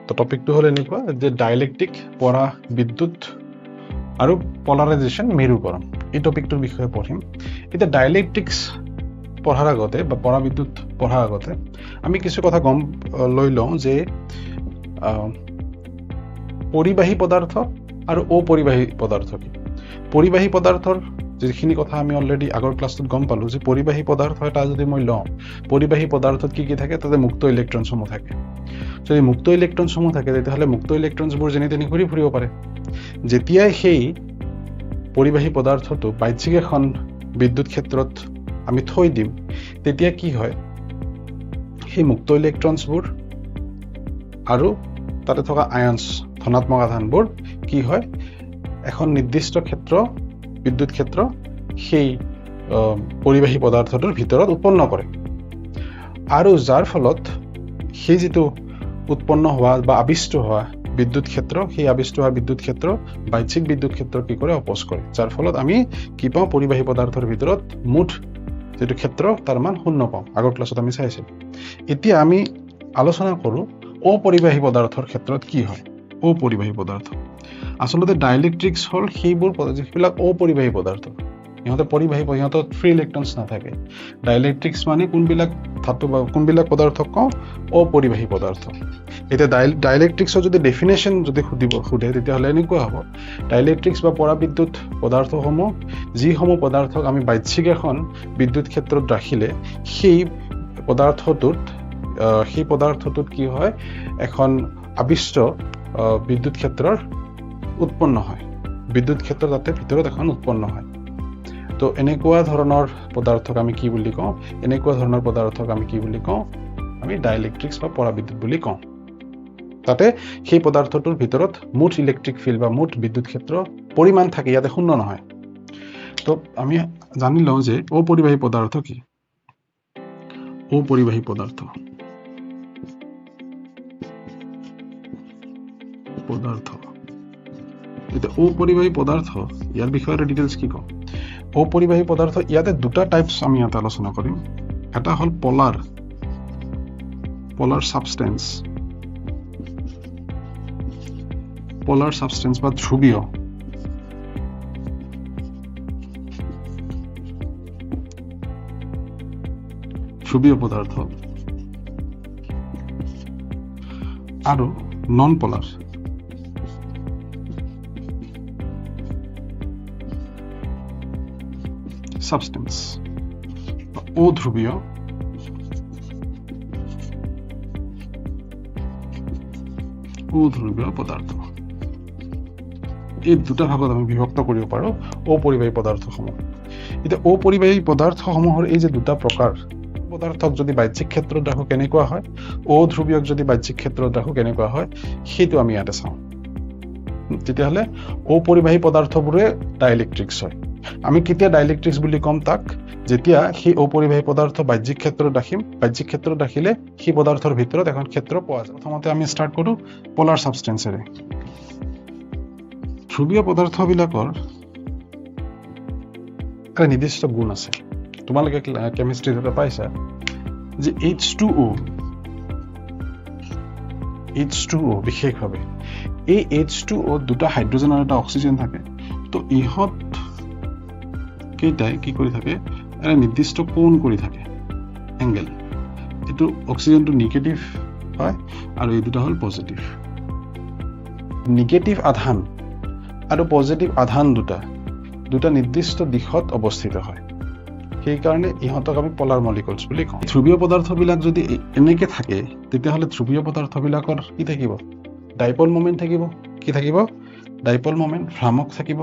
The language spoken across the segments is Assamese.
তো টপিকটো হল এনেকুৱা যে ডাইলেক্ট্ৰিক পৰা বিদ্যুৎ আৰু পলাৰাইজেশ্যন মেৰুকৰণ এই টপিকটোৰ বিষয়ে পঢ়িম এতিয়া ডাইলেক্ট্ৰিক্স পঢ়াৰ আগতে বা পৰা বিদ্যুৎ পঢ়াৰ আগতে আমি কিছু কথা গম লৈ লওঁ যে পৰিবাহী পদাৰ্থ আৰু অপৰিবাহী পদাৰ্থ কি পৰিবাহী পদাৰ্থৰ যিখিনি কথা আমি অলৰেডি আগৰ ক্লাছটোত গম পালো যে পৰিবাহী পদাৰ্থ এটা যদি মই লওঁ পৰিবাহী পদাৰ্থত কি থাকে তাতে মুক্ত ইলেক্ট্ৰনসমূহ থাকে যদি মুক্ত ইলেক্ট্ৰনসমূহ থাকে তেতিয়াহ'লে মুক্ত ইলেক্ট্ৰনবোৰ যেনে তেনে ঘূৰি ফুৰিব পাৰে যেতিয়াই সেই পৰিবাহী পদাৰ্থটো বাহ্যিক এখন বিদ্যুৎ ক্ষেত্ৰত আমি থৈ দিম তেতিয়া কি হয় সেই মুক্ত ইলেক্ট্ৰনবোৰ আৰু তাতে থকা আয়নছ ধনাত্মক আধানবোৰ কি হয় এখন নিৰ্দিষ্ট ক্ষেত্ৰ বিদ্যুৎ ক্ষেত্ৰ সেই পৰিবাহী পদাৰ্থটোৰ ভিতৰত উৎপন্ন কৰে আৰু যাৰ ফলত সেই যেটো উৎপন্ন হোৱা বা আবিষ্ট হোৱা বিদ্যুৎ ক্ষেত্ৰ সেই আবিষ্ট হোৱা বিদ্যুৎ ক্ষেত্ৰ বাহ্যিক বিদ্যুৎ ক্ষেত্ৰ কি কৰে অপোজ কৰে যাৰ ফলত আমি কি পাওঁ পৰিবাহী পদাৰ্থৰ ভিতৰত মুঠ যেটো ক্ষেত্ৰ তাৰ মান 0 পাওঁ আগৰ ক্লাছত আমি চাইছিল এতিয়া আমি আলোচনা কৰো অপৰিবাহী পদাৰ্থৰ ক্ষেত্ৰত কি হয় অপৰিবাহী পদাৰ্থ আসলতে ডাইলেক্ট্ৰিক্স হল সেইবোৰ যিবিলাক অপৰিবাহী পদাৰ্থ ইহঁতে পৰিবাহী ইহঁতত ফ্ৰী ইলেক্ট্ৰনছ নাথাকে ডাইলেক্ট্ৰিক্স মানে কোনবিলাক ধাতু বা কোনবিলাক পদাৰ্থক অপৰিবাহী পদাৰ্থ এতিয়া ডাইলেক্ট্ৰিক্সৰ যদি ডেফিনেশ্যন যদি খুদে তেতিয়াহ'লে এনেকুৱা হ'ব ডাইলেক্ট্ৰিক্স বা পৰাবিদ্যুৎ পদাৰ্থসমূহ যিসমূহ পদাৰ্থক আমি বাহ্যিক এখন বিদ্যুৎ ক্ষেত্ৰত ৰাখিলে সেই পদাৰ্থটোত কি হয় এখন আবিষ্ট বিদ্যুৎ ক্ষেত্ৰৰ উৎপন্ন হয় বিদ্যুৎ ক্ষেত্ৰ তাতে ভিতৰত এখন উৎপন্ন হয় তো এনেকুৱা ধৰণৰ পদাৰ্থক আমি কি বুলি কওঁ এনেকুৱা ধৰণৰ পদাৰ্থক আমি কি বুলি কওঁ আমি ডাইলেক্ট্ৰিক্স বা পৰাবিদ্যুৎ বুলি কওঁ তাতে সেই পদাৰ্থটোৰ ভিতৰত মুঠ ইলেক্ট্ৰিক ফিল্ড বা মুঠ বিদ্যুৎ ক্ষেত্ৰ পৰিমাণ থাকে ইয়াতে শূন্য নহয় তো আমি জানি লওঁ যে অপৰিবাহী পদাৰ্থ কি অপৰিবাহী পদাৰ্থ এটা অপৰিবাহী পদাৰ্থ ইয়াৰ বিষয়ে ডিটেইলছ কি কম অপৰিবাহী পদাৰ্থ ইয়াতে দুটা টাইপস আমি ইয়াতে আলোচনা কৰিম এটা হল পলাৰ সাবষ্টেন্স বা ধ্ৰুৱীয় পদাৰ্থ আৰু নন পলাৰ সাবষ্টেন্স অধ্ৰুৱীয় পদাৰ্থ এই দুটা ভাগত আমি বিভক্ত কৰিব পাৰো অপৰিবাহী পদাৰ্থসমূহ এতিয়া অপৰিবাহী পদাৰ্থসমূহৰ এই যে দুটা প্ৰকাৰ পদাৰ্থক যদি বাহ্যিক ক্ষেত্ৰত ৰাখো কেনেকুৱা হয় অধ্ৰুৱীয়ক যদি বাহ্যিক ক্ষেত্ৰত ৰাখো কেনেকুৱা হয় সেইটো আমি ইয়াতে চাওঁ তেতিয়াহ'লে অপৰিবাহী পদাৰ্থবোৰে ডাইলেক্ট্ৰিক্স হয় আমি কেতিয়া ডাইলেক্ট্ৰিক্স বুলি কম তাক যেতিয়া সেই অপৰিবাহী পদাৰ্থ বাহ্যিক ক্ষেত্ৰত ৰাখিম বাহ্যিক ক্ষেত্ৰত ৰাখিলে সেই পদাৰ্থৰ ভিতৰত এখন ক্ষেত্ৰ পোৱা যায় প্ৰথমতে আমি স্টাৰ্ট কৰো পলাৰ সাবষ্টেন্সেৰে ধ্ৰুৱীয় পদাৰ্থবিলাকৰ এটা নিৰ্দিষ্ট গুণ আছে তোমালোকে কেমিষ্ট্ৰিত এটা পাইছা যে H2O বিশেষভাৱে এই H2O দুটা হাইড্ৰজেন আৰু এটা অক্সিজেন থাকে তো ইহঁত কেইটাই কি কৰি থাকে এটা নিৰ্দিষ্ট কোণ কৰি থাকে এংগেল এটো অক্সিজেনটো নিগেটিভ হয় আৰু এই দুটা হল পজিটিভ নিগেটিভ আধান আৰু পজিটিভ আধান দুটা নিৰ্দিষ্ট দিশত অৱস্থিত হয় সেই কাৰণে ইহঁতক আমি পলাৰ মলিকুলছ বুলি কওঁ ধ্ৰুৱীয় পদাৰ্থবিলাক যদি এনেকে থাকে তেতিয়াহ'লে ধ্ৰুৱীয় পদাৰ্থবিলাকৰ কি থাকিব ডাইপল মোমেন্ট থাকিব কি থাকিব ডাইপল মোমেন্ট ভ্ৰামক থাকিব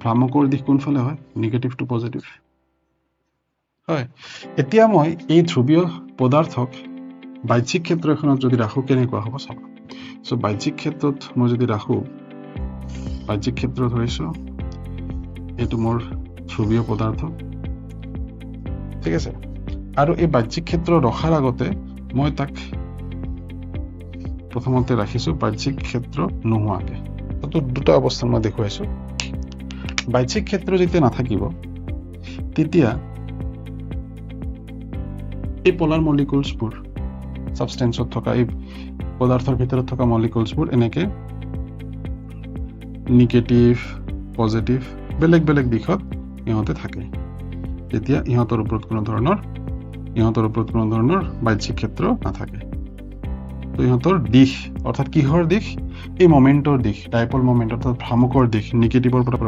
ভ্ৰামকৰ দিশ কোনফালে হয় নিগেটিভ টু পজিটিভ হয় এতিয়া মই এই ধ্ৰুৱীয় পদাৰ্থক বাহ্যিক ক্ষেত্ৰ এখনত যদি ৰাখো কেনেকুৱা হ'ব চাবা সো বাহ্যিক ক্ষেত্ৰত মই যদি ৰাখো বাহ্যিক ক্ষেত্ৰ ধৰিছো এটো মোৰ ধ্ৰুৱীয় পদাৰ্থ ঠিক আছে আৰু এই বাহ্যিক ক্ষেত্ৰ ৰখাৰ আগতে মই তাক প্ৰথমতে ৰাখিছো বাহ্যিক ক্ষেত্ৰ নোহোৱাকে তো দুটা অৱস্থা মই দেখুৱাইছো বাহ্যিক ক্ষেত্ৰ যেতিয়া নাথাকিব তেতিয়া এই পলাৰ মলিকুলছবোৰ সাবষ্টেন্সত থকা এই পদাৰ্থৰ ভিতৰত থকা মলিকুলছবোৰ এনেকে নিগেটিভ পজিটিভ বেলেগ বেলেগ দিশত ইহঁতে থাকে তেতিয়া ইহঁতৰ ওপৰত কোনো ধৰণৰ বাহ্যিক ক্ষেত্ৰ নাথাকে তো ইহঁতৰ দিশ অৰ্থাৎ কিহৰ দিশ এই মোমেন্টৰ দিশ ডাইপল মোমেন্ট অৰ্থাৎ ভ্ৰামকৰ দিশ নিগেটিভৰ পৰা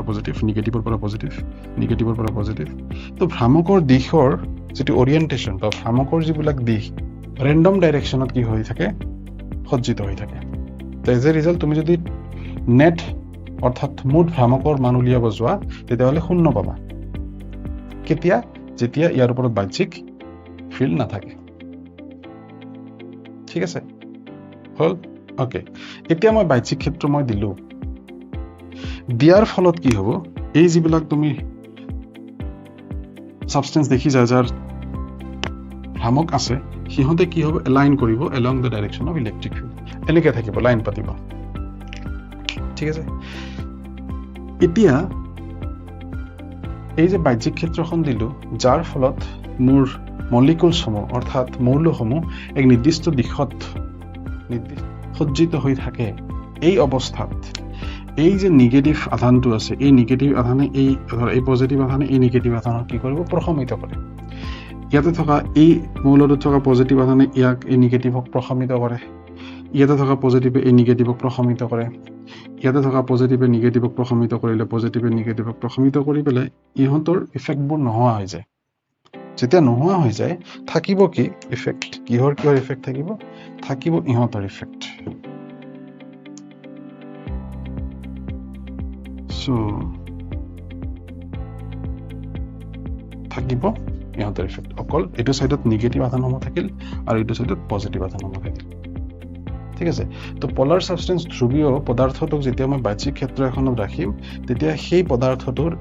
পজিটিভ তো ভ্ৰামকৰ দিশৰ যেটো ওৰিয়েন্টেশন বা ভ্ৰামকৰ যিবিলাক দিশ ৰেন্ডম ডাইৰেকশনত কি হৈ থাকে সজ্জিত হৈ থাকে তো এজ এ ৰিজাল্ট তুমি যদি নেট অৰ্থাৎ মুঠ ভ্ৰামকৰ মান উলিয়াব যোৱা তেতিয়াহ'লে শূন্য পাবা কেতিয়া যেতিয়া ইয়াৰ ওপৰত বাহ্যিক ফিল্ড নাথাকে ঠিক আছে হল ওকে এতিয়া মই বাহ্যিক ক্ষেত্ৰ মই দিলো দিয়াৰ ফলত কি হ'ব এই যিবিলাক তুমি সাবষ্টেন্স দেখি যায় যাৰ ভ্ৰামক আছে সিহঁতে কি হ'ব এলাইন কৰিব along the direction of electric field এনেকৈ থাকিব লাইন পাতিব ঠিক আছে এতিয়া এই যে বাহ্যিক ক্ষেত্ৰখন দিলো যাৰ ফলত মোৰ মলিকুলসমূহ অৰ্থাৎ মৌলসমূহ এক নিৰ্দিষ্ট দিশত সজ্জিত হৈ থাকে এই অৱস্থাত এই যে নিগেটিভ আধানটো আছে এই নিগেটিভ আধানে এই পজিটিভ আধানে এই নিগেটিভ আধানক কি কৰিব প্ৰশমিত কৰে ইয়াতে থকা এই মৌলটোত থকা পজিটিভ আধানে ইয়াক এই নিগেটিভক প্ৰশমিত কৰে ইয়াতে থকা পজিটিভে এই নিগেটিভক প্ৰশমিত কৰে ইয়াতে থকা পজিটিভে নিগেটিভক প্ৰশমিত কৰিলে পজিটিভে নিগেটিভক প্ৰশমিত কৰি পেলাই ইহঁতৰ ইফেক্টবোৰ নোহোৱা হৈ যায় যেতিয়া নোহোৱা হৈ যায় থাকিব কি ইফেক্ট কিহৰ ইফেক্ট থাকিব ইহঁতৰ ইফেক্ট সো থাকিব ইহঁতৰ ইফেক্ট অকল এইটো সাইডত নিগেটিভ আধানসমূহ থাকিল আৰু এইটো সাইডত পজিটিভ আধানসমূহ থাকিল ঠিক আছে তো পোলাৰ সাবষ্টেন্স ধ্ৰুৱীয় পদাৰ্থটোক যেতিয়া মই বাহ্যিক ক্ষেত্ৰ এখনত ৰাখিম তেতিয়া সেই পদাৰ্থটোৰ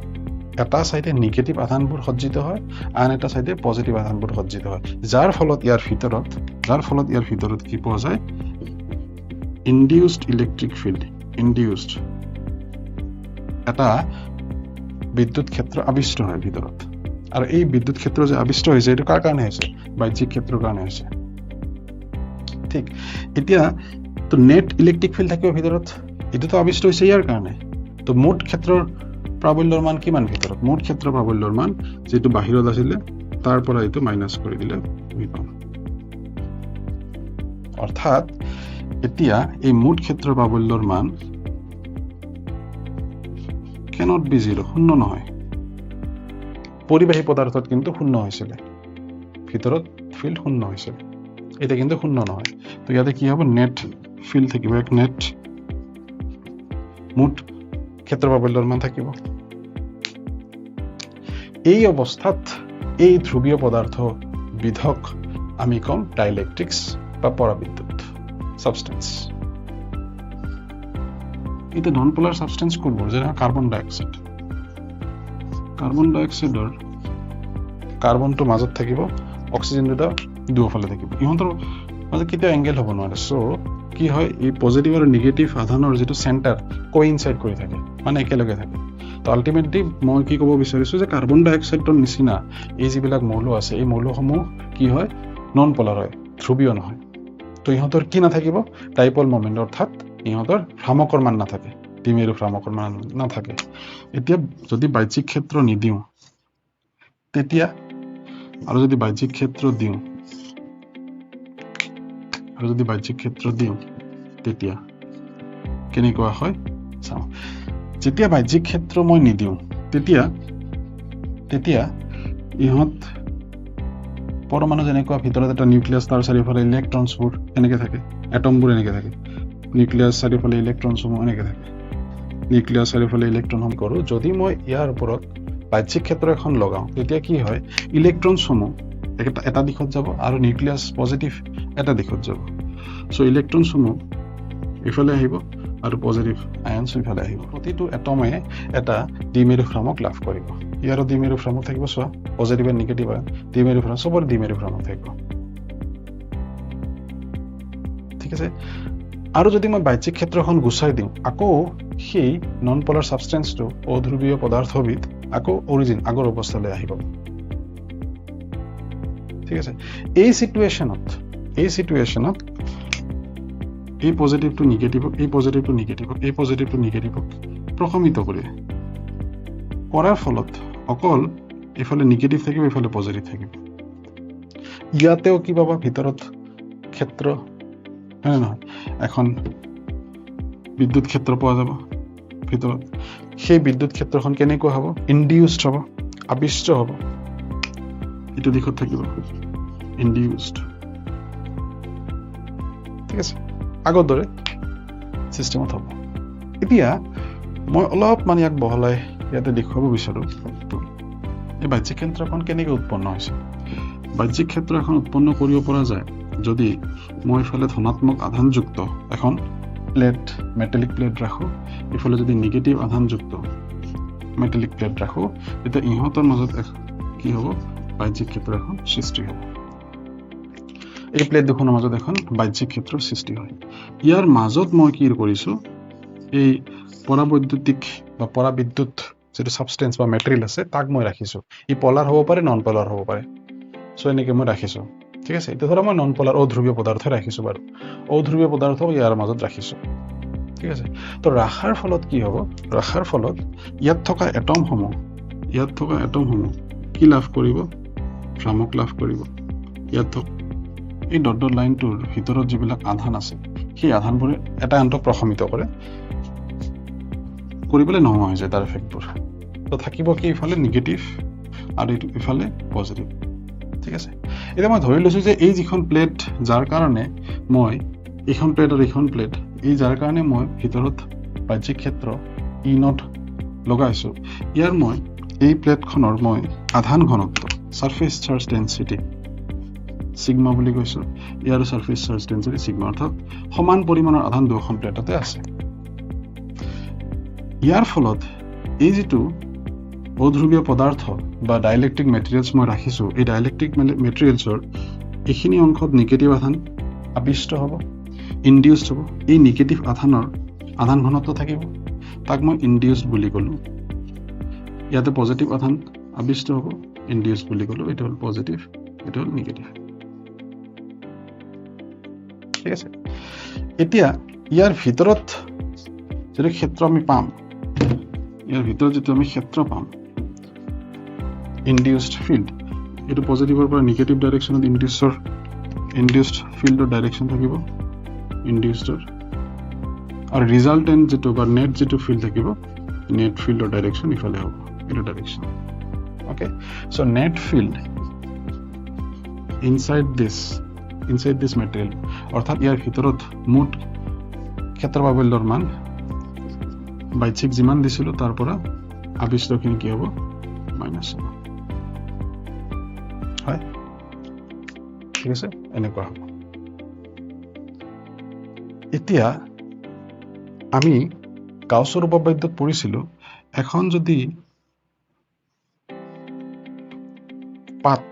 এটা সাইডে নিগেটিভ আধানবোৰ সজ্জিত হয় আন এটা সাইডে পজিটিভ আধানবোৰ সজ্জিত হয় যাৰ ফলত ইয়াৰ ভিতৰত কি পোৱা যায় ইনডিউসড ইলেক্ট্ৰিক ফিল্ড ইনডিউসড এটা বিদ্যুৎ ক্ষেত্ৰ আবিষ্ট হয় ভিতৰত আৰু এই বিদ্যুৎ ক্ষেত্ৰ যে আবিষ্ট হৈছে এটা কাৰ কাৰণে হৈছে বাহ্যিক ক্ষেত্ৰৰ কাৰণে হৈছে ঠিক এতিয়া তো নেট ইলেক্ট্ৰিক ফিল্ড থাকিব ভিতৰত এটো তো আবিষ্ট হৈছে ইয়াৰ কাৰণে তো মোট ক্ষেত্ৰৰ প্ৰাবল্যৰ মান কিমান ভিতৰত মোট ক্ষেত্ৰ প্ৰাবল্যৰ মান যেটো বাহিৰত আছিল তাৰ পৰা এটো মাইনাস কৰি দিলে আমি পাম অৰ্থাৎ এতিয়া এই মোট ক্ষেত্ৰ প্ৰাবল্যৰ মান cannot be 0 শূন্য নহয় পৰিবাহী পদাৰ্থত কিন্তু শূন্য হৈছিল ভিতৰত ফিল্ড শূন্য হৈছিল এটা কিন্তু শূন্য নহয় তো ইয়াতে কি হ'ব নেট ফিল্ড থাকিব এক নেট মুঠ ক্ষেত্ৰ প্ৰাবল্যৰ মান থাকিব এই অৱস্থাত এই ধ্ৰুৱীয় পদাৰ্থ বিধক আমি কম ডাইলেক্ট্ৰিক্স বা পৰাবিদ্যুৎ সাবষ্টেন্স এটা নন পোলাৰ সাবষ্টেন্স কোনবোৰ যেনে কাৰ্বন ডাইঅক্সাইডৰ কাৰ্বনটো মাজত থাকিব অক্সিজেন দুটা দুফালে থাকিব ইহঁতৰ মাজত কেতিয়া এংগেল হ'ব নোৱাৰে সো কি হয় এই পজিটিভ আৰু নিগেটিভ আধানৰ যেটো সেন্টাৰ কোইনসাইড কৰি থাকে মানে একেলগে থাকে তো আলটিমেটলি মই কি ক'ব বিচাৰিছো যে কাৰ্বন ডাইঅক্সাইডৰ নিচিনা এই যিবিলাক মৌল আছে এই মৌলসমূহ কি হয় নন পোলাৰ হয় ধ্ৰুৱীয় নহয় তো ইহঁতৰ কি নাথাকিব ডাইপল মোমেন্ট অৰ্থাৎ ইহঁতৰ ভ্ৰামকৰ মান নাথাকে দ্বিমেৰু ভ্ৰামকৰ মান নাথাকে এতিয়া যদি বাহ্যিক ক্ষেত্ৰ নিদিও তেতিয়া আৰু যদি বাহ্যিক ক্ষেত্ৰ দিও তেতিয়া কেনেকুৱা হয় চাও যেতিয়া বাহ্যিক ক্ষেত্ৰ মই নিদিও তেতিয়া ইহঁত পৰমাণু যেনেকুৱা ভিতৰত এটা নিউক্লিয়াছ তাৰ চাৰিওফালে ইলেক্ট্ৰনছবোৰ এনেকৈ থাকে এটমবোৰ এনেকৈ থাকে নিউক্লিয়াছ চাৰিওফালে ইলেক্ট্ৰনসমূহ এনেকৈ থাকে নিউক্লিয়াছ চাৰিওফালে ইলেক্ট্ৰন কৰো যদি মই ইয়াৰ ওপৰত বাহ্যিক ক্ষেত্ৰ এখন লগাও তেতিয়া কি হয় ইলেক্ট্ৰনসমূহ এটা দিশত যাব আৰু নিউক্লিয়াছ পজিটিভ এটা দিশত যাব সো ইলেক্ট্ৰনসমূহ ইফালে আহিব আৰু পজিটিভ আয়নছ ইফালে আহিব প্ৰতিটো এটমে এটা দ্বিমেৰু ভ্ৰামক লাভ কৰিব ইয়াৰ দ্বিমেৰু ভ্ৰামক থাকিব সোৱা পজিটিভ আৰু নিগেটিভ দ্বিমেৰু ভ্ৰামক সবৰ দ্বিমেৰু ভ্ৰামক থাকিব ঠিক আছে আৰু যদি মই বাহ্যিক ক্ষেত্ৰখন গুছাই দিওঁ আকৌ সেই নন পোলাৰ সাবষ্টেন্সটো অধ্ৰুৱীয় পদাৰ্থবিধ আকৌ অৰিজিন আগৰ অৱস্থালৈ আহিব ঠিক আছে এই সিচুৱেচনত এই সিটুৱেশ্যনত এই পজিটিভটো নেগেটিভক এই পজিটিভটো নেগেটিভক এই পজিটিভটো নেগেটিভক প্ৰশমিত কৰে কৰাৰ ফলত অকল এফালে নেগেটিভ থাকিব এফালে পজিটিভ থাকিব ইয়াতেও কি পাবা ভিতৰত ক্ষেত্ৰ হয় নহয় এখন বিদ্যুৎ ক্ষেত্ৰ পোৱা যাব ভিতৰত সেই বিদ্যুৎ ক্ষেত্ৰখন কেনেকুৱা হ'ব ইনডিউসড হ'ব আবিষ্ট হ'ব এটো দিশত থাকিব ইনডিউসড ঠিক আছে আগৰ দৰে সিস্টেমত হ'ব এতিয়া মই অলপ মানে ইয়াক বহলাই ইয়াতে দেখুৱাব বিচাৰো এই বাহ্যিক ক্ষেত্ৰখন কেনেকৈ উৎপন্ন হৈছে বাহ্যিক ক্ষেত্ৰ এখন উৎপন্ন কৰিব পৰা যায় যদি মই ইফালে ধনাত্মক আধানযুক্ত এখন প্লেট মেটালিক প্লেট ৰাখো ইফালে যদি নেগেটিভ আধানযুক্ত মেটালিক প্লেট ৰাখো তেতিয়া ইহঁতৰ মাজত কি হ'ব বাহ্যিক ক্ষেত্ৰ এখন সৃষ্টি হ'ব এই প্লেট দুখনৰ মাজত এখন বাহ্যিক ক্ষেত্ৰ সৃষ্টি হয় ইয়াৰ মাজত মই কি কৰিছো এই পৰাবৈদ্যুতিক বা পৰাবিদ্যুৎ যেটো সাবষ্টেন্স বা মেটেৰিয়েল আছে তাক মই ৰাখিছো ই পলাৰ হ'ব পাৰে নন পলাৰ হ'ব পাৰে সো এনেকৈ মই ৰাখিছো ঠিক আছে এটা ধৰা মই নন পলাৰ অধ্ৰুৱীয় পদাৰ্থ ৰাখিছো বাৰু অধ্ৰুৱীয় পদাৰ্থ ইয়াৰ মাজত ৰাখিছো ঠিক আছে তো ৰাখাৰ ফলত কি হ'ব ৰাখাৰ ফলত ইয়াত থকা এটমসমূহ কি লাভ কৰিব ভ্ৰামক লাভ কৰিব ইয়াত এই ডট ডট লাইনটোৰ ভিতৰত যিবিলাক আধান আছে সেই আধানবোৰে এটা আনটো প্ৰশমিত কৰে কৰিবলৈ নোহোৱা হৈ যায় তাৰ এফেক্টবোৰ তো থাকিব কি ইফালে নেগেটিভ আৰু ইফালে পজিটিভ ঠিক আছে এতিয়া মই ধৰি লৈছো যে এই যিখন প্লেট যাৰ কাৰণে মই এইখন প্লেট আৰু এইখন প্লেট এই যাৰ কাৰণে মই ভিতৰত বাহ্যিক ক্ষেত্ৰ ই নট লগাইছো ইয়াৰ মই এই প্লেটখনৰ মই আধান ঘনত্ব সাৰফেস চাৰ্জ ডেন্সিটি সিগমা বুলি কৈছো ইয়াৰ সাৰফেস চাৰ্জ ডেন্সিটি সিগমা অৰ্থাৎ সমান পৰিমাণৰ আধান দুখন প্লেটতে আছে ইয়াৰ ফলত এই যেটো অধ্ৰুৱীয় পদাৰ্থ বা ডাইলেক্ট্ৰিক মেটেৰিয়েলছ মই ৰাখিছো এই ডাইলেক্ট্ৰিক মেটেৰিয়েলছৰ এইখিনি অংশত নেগেটিভ আধান আবিষ্ট হ'ব ইনডিউসড হ'ব এই নেগেটিভ আধান ঘনত্ব থাকিব তাক মই ইনডিউসড বুলি কলো ইয়াতে পজিটিভ আধান আবিষ্ট হ'ব ইনডিউসড বুলি কলো এটা হল পজিটিভ এটা হল নেগেটিভ ঠিক আছে এতিয়া ইয়াৰ ভিতৰত যেটো ক্ষেত্ৰ আমি পাম ইয়াৰ ভিতৰত যেটো আমি ক্ষেত্ৰ পাম ইনডিউসড ফিল্ড এটো পজিটিভৰ পৰা নেগেটিভ ডাইৰেকশনত ইনডিউসড ফিল্ডৰ ডাইৰেকশন থাকিব ইনডিউসডৰ আৰু ৰিজাল্টেন্ট যেটো বা নেট যেটো ফিল্ড থাকিব নেট ফিল্ডৰ ডাইৰেকশন ইফালে হ'ব এটা direction okay so net field inside this material অৰ্থাৎ ইয়াৰ ভিতৰত মুঠ ক্ষেত্ৰ বাহুল্যৰ মান বাহ্যিক যিমান দিছিল তাৰ পৰা আবিষ্টখিনি কি হ'ব মাইনাস হ'ব হয় ঠিক আছে এনেকুৱা হ'ব এতিয়া আমি গাউছৰ উপপাদ্যত পঢ়িছিলো এখন যদি পাত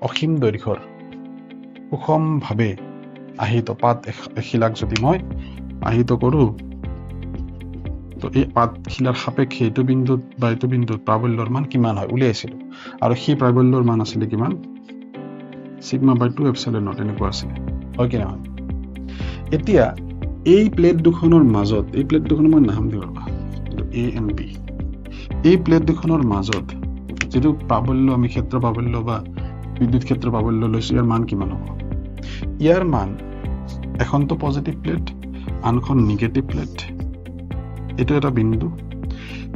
অসীম দৈৰ্ঘ্যৰ সুষম ভাৱে আহিত পাত এখিলাক যদি মই আহিত কৰো তো এই পাতখিলাৰ সাপেক্ষে এইটো বিন্দুত প্ৰাবল্যৰ মান কিমান হয় উলিয়াইছিল আৰু সেই প্ৰাবল্যৰ মান আছিল কিমান সিগমা বাই 2 এপসিলন নট এনেকুৱা আছিল হয় কি নহয় এতিয়া এই প্লেট দুখনৰ মাজত এই প্লেট দুখনৰ মই নাম দিও এ এণ্ড বি এই প্লেট দুখনৰ মাজত যেটো প্ৰাবল্য আমি ক্ষেত্ৰ প্ৰাবল্য বা বিদ্যুৎ ক্ষেত্ৰ প্ৰাবল্য লৈছো ইয়াৰ মান কিমান হ'ব ইয়াৰ মান এখনটো পজিটিভ প্লেট আনখন নেগেটিভ প্লেট এটা এটা বিন্দু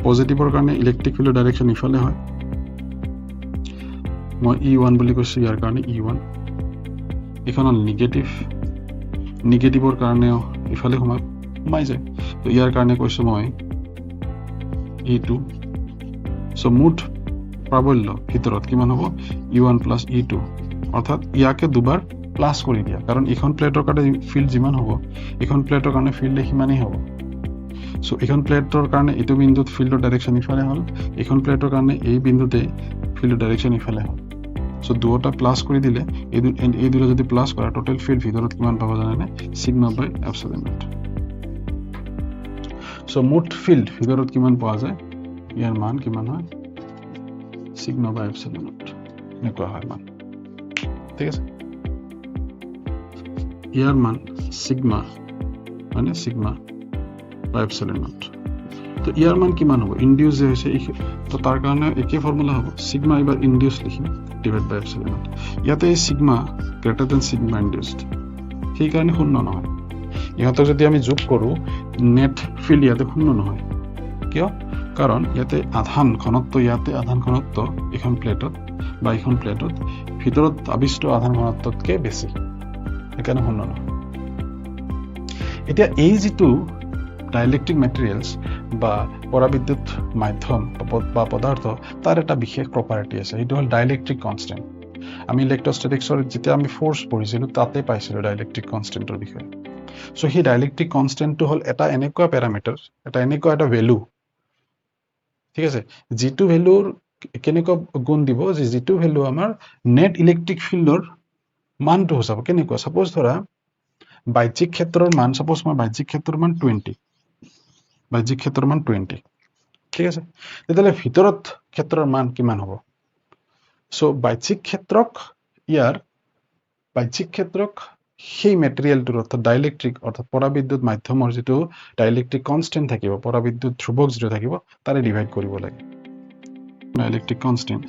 পজিটিভৰ কাৰণে ইলেক্ট্ৰিক ফিল্ডৰ ডাইৰেকশন ইফালে হয় মই E1 বুলি কৈছো ইয়াৰ কাৰণে E1 এখনৰ নেগেটিভৰ কাৰণেও ইফালে সোমাই যায় তো ইয়াৰ কাৰণে কৈছো মই E2 সো মুঠ প্ৰাবল্য ভিতৰত কিমান হ'ব E1 plus E2 অৰ্থাৎ ইয়াকে দুবাৰ প্লাস কৰি দিয়া কাৰণ এখন প্লেটৰ কাৰণে ফিল্ড যিমান হ'ব এখন প্লেটৰ কাৰণে ফিল্ড সিমানেই হ'ব সো এখন প্লেটৰ কাৰণে এটো বিন্দুত ফিল্ডৰ ডাইৰেকশন ইফালে হ'ল এখন প্লেটৰ কাৰণে এই বিন্দুতে ফিল্ডৰ ডাইৰেকশন ইফালে হ'ল সো দুটা প্লাস কৰি দিলে এই দুটা যদি প্লাস কৰা টোটাল ফিল্ড ভিতৰত কিমান পাব জানেনে sigma by epsilon not so মুঠ ফিল্ড ভিতৰত কিমান পোৱা যায় ইয়াৰ মান কিমান হয় সিগমা বাই এপসিলন নট এনেকুৱা হয় মান ঠিক আছে ইয়াৰ মান সিগমা মানে সিগমা বাই এপসিলন নট তো ইয়াৰ মান কিমান হ'ব ইনডিউস যে হৈছে তো তাৰ কাৰণে একে ফৰ্মুলা হ'ব সিগমা এবাৰ ইনডিউস লিখিম ডিভাইড বাই এপসিলন নট ইয়াতে sigma greater than sigma induced সেই কাৰণে শূন্য নহয় ইহঁতক যদি আমি যোগ কৰোঁ নেট ফিল্ড ইয়াতে শূন্য নহয় কিয় কাৰণ ইয়াতে আধান ঘনত্ব এখন প্লেটত বা এখন প্লেটত ভিতৰত আবিষ্ট আধান ঘনত্বতকৈ বেছি সেইকাৰণে শূন্য নহয় এতিয়া এই যিটো ডাইলেক্ট্ৰিক মেটেৰিয়েলছ বা পৰাবিদ্যুৎ মাধ্যম বা পদাৰ্থ তাৰ এটা বিশেষ প্ৰপাৰ্টি আছে সেইটো হ'ল ডাইলেক্ট্ৰিক কনষ্টেণ্ট আমি ইলেক্ট্ৰষ্টেটিক্সৰ যেতিয়া আমি ফ'ৰ্চ পঢ়িছিলোঁ তাতে পাইছিলোঁ ডাইলেক্ট্ৰিক কনষ্টেণ্টৰ বিষয়ে চ' সেই ডাইলেক্ট্ৰিক কনষ্টেণ্টটো হ'ল এটা এনেকুৱা পেৰামিটাৰ এটা ভেলু ঠিক আছে যিটো ভেলুৰ কেনেকুৱা গুণ দিব যে যিটো ভেলু আমাৰ নেট ইলেক্ট্ৰিক ফিল্ডৰ মানটো সূচাব কেনেকুৱা সাপোজ ধৰা বাহ্যিক ক্ষেত্ৰৰ মান সাপোজ মই বাহ্যিক ক্ষেত্ৰৰ মান 20 বাহ্যিক ক্ষেত্ৰৰ মান 20 ঠিক আছে তেতিয়াহ'লে ভিতৰত ক্ষেত্ৰৰ মান কিমান হ'ব চ' বাহ্যিক ক্ষেত্ৰক সেই মেটেৰিয়েলটোৰ অৰ্থাৎ ডাইলেক্ট্ৰিক অৰ্থাৎ পৰাবিদ্যুৎ মাধ্যমৰ যিটো ডাইলেক্ট্ৰিক কনষ্টেণ্ট থাকিব পৰাবিদ্যুৎ ধ্ৰুৱক যিটো থাকিব তাৰে ডিভাইড কৰিব লাগে dielectric constant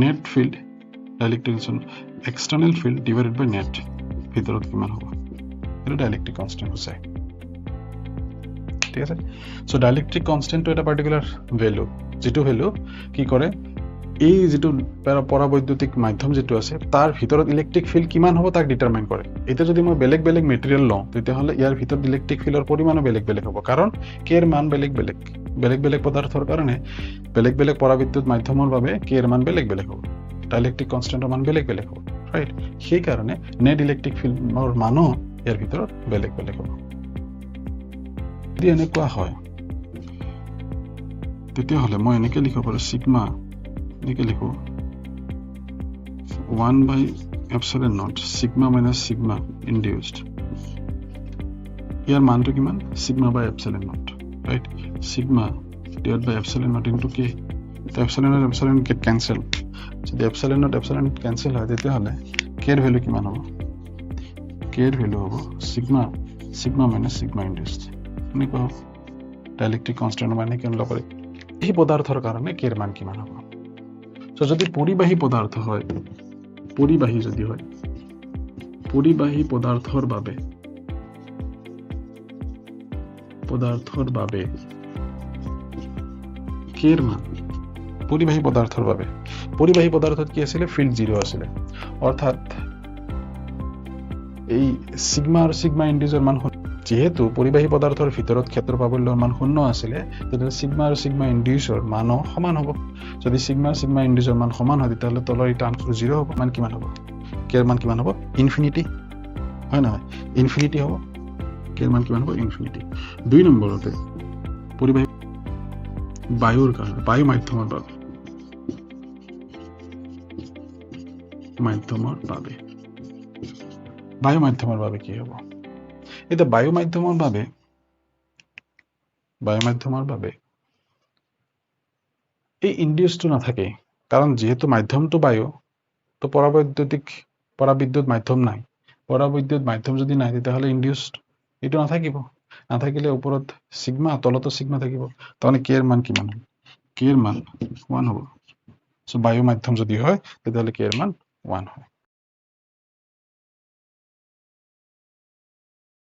net field dielectric external field divided by net ভিতৰত কিমান হ'ব এইটো ডাইলেক্ট্ৰিক কনষ্টেণ্ট হৈছে ঠিক আছে চ' ডাইলেক্ট্ৰিক কনষ্টেণ্টটো এটা পাৰ্টিকুলাৰ ভেলু যিটো ভেলু কি কৰে এই যিটো পৰাবৈদ্যুতিক মাধ্যম যিটো আছে তাৰ ভিতৰত ইলেক্ট্ৰিক ফিল্ড কিমান হ'ব তাক ডিটাৰমাইন কৰে এতিয়া যদি মই বেলেগ মেটেৰিয়েল লওঁ তেতিয়াহ'লে ইয়াৰ ভিতৰত ইলেক্ট্ৰিক ফিল্ডৰ পৰিমাণো বেলেগ হ'ব কাৰণ কেৰ মান বেলেগ পদাৰ্থৰ কাৰণে বেলেগ পৰাবিদ্যুৎ মাধ্যমৰ বাবে কেৰ মান বেলেগ হ'ব ডাইলেক্ট্ৰিক কনষ্টেণ্টৰ মান বেলেগ হ'ব ৰাইট সেইকাৰণে নেট ইলেক্ট্ৰিক ফিল্ডৰ মানো ইয়াৰ ভিতৰত বেলেগ হ'ব যদি এনেকুৱা হয় তেতিয়াহ'লে মই এনেকৈ লিখিব পাৰোঁ সিগমা এনেকৈ লিখো 1 by epsilon naught sigma minus sigma induced ইয়াৰ মানটো কিমান sigma by epsilon naught right sigma divided by epsilon naught into k তো epsilon get cancel যদি epsilon cancel হয় তেতিয়াহ'লে k এর ভ্যালু কিমান হ'ব k এর ভ্যালু হ'ব sigma minus sigma induced এনেকুৱা হ'ব ডাইলেক্ট্ৰিক কনষ্টেণ্ট মানে কি অনুমান কৰে এই পদাৰ্থৰ কাৰণে k এৰ মান কিমান হ'ব So, যদি পৰিবাহী পদাৰ্থ হয় পৰিবাহী পদাৰ্থৰ বাবে কেৰ মান পৰিবাহী পদাৰ্থত কি আছিল ফিল্ড 0 আছিল অৰ্থাৎ এই সিগমা ইনডিউসৰ মান যেহেতু পৰিবাহী পদাৰ্থৰ ভিতৰত ক্ষেত্ৰ প্ৰাবল্যৰ মান 0 আছিল তেতিয়াহ'লে সিগমা ইনডিউসৰ মানো সমান হ'ব যদি সিগমা ইনডিউসৰ মান সমান হয় তেতিয়াহ'লে তলৰ এই টাৰ্মটো 0 হ'ব মান কিমান হ'ব কেৰ মান কিমান হ'ব ইনফিনিটি হয় নহয় ইনফিনিটি হ'ব কেৰ মান কিমান হ'ব ইনফিনিটি 2 নম্বৰতে পৰিবাহী বায়ুৰ কাৰণে বায়ু মাধ্যমৰ বাবে কি হ'ব এটা বায়ু মাধ্যমৰ বাবে এই ইনডিউসটো নাথাকে কাৰণ যেহেতু মাধ্যমটো বায়ু তো পৰাবিদ্যুৎ মাধ্যম নাই পৰাবিদ্যুৎ মাধ্যম যদি নাই তেতিয়াহ'লে ইনডিউসড এইটো নাথাকিলে ওপৰত সিগমা তলতো সিগমা থাকিব তাৰমানে কে এর মান কিমান হ'ব কে এর মান 1 হ'ব সো বায়ু মাধ্যম যদি হয় তেতিয়াহ'লে কে এর মান 1 হয়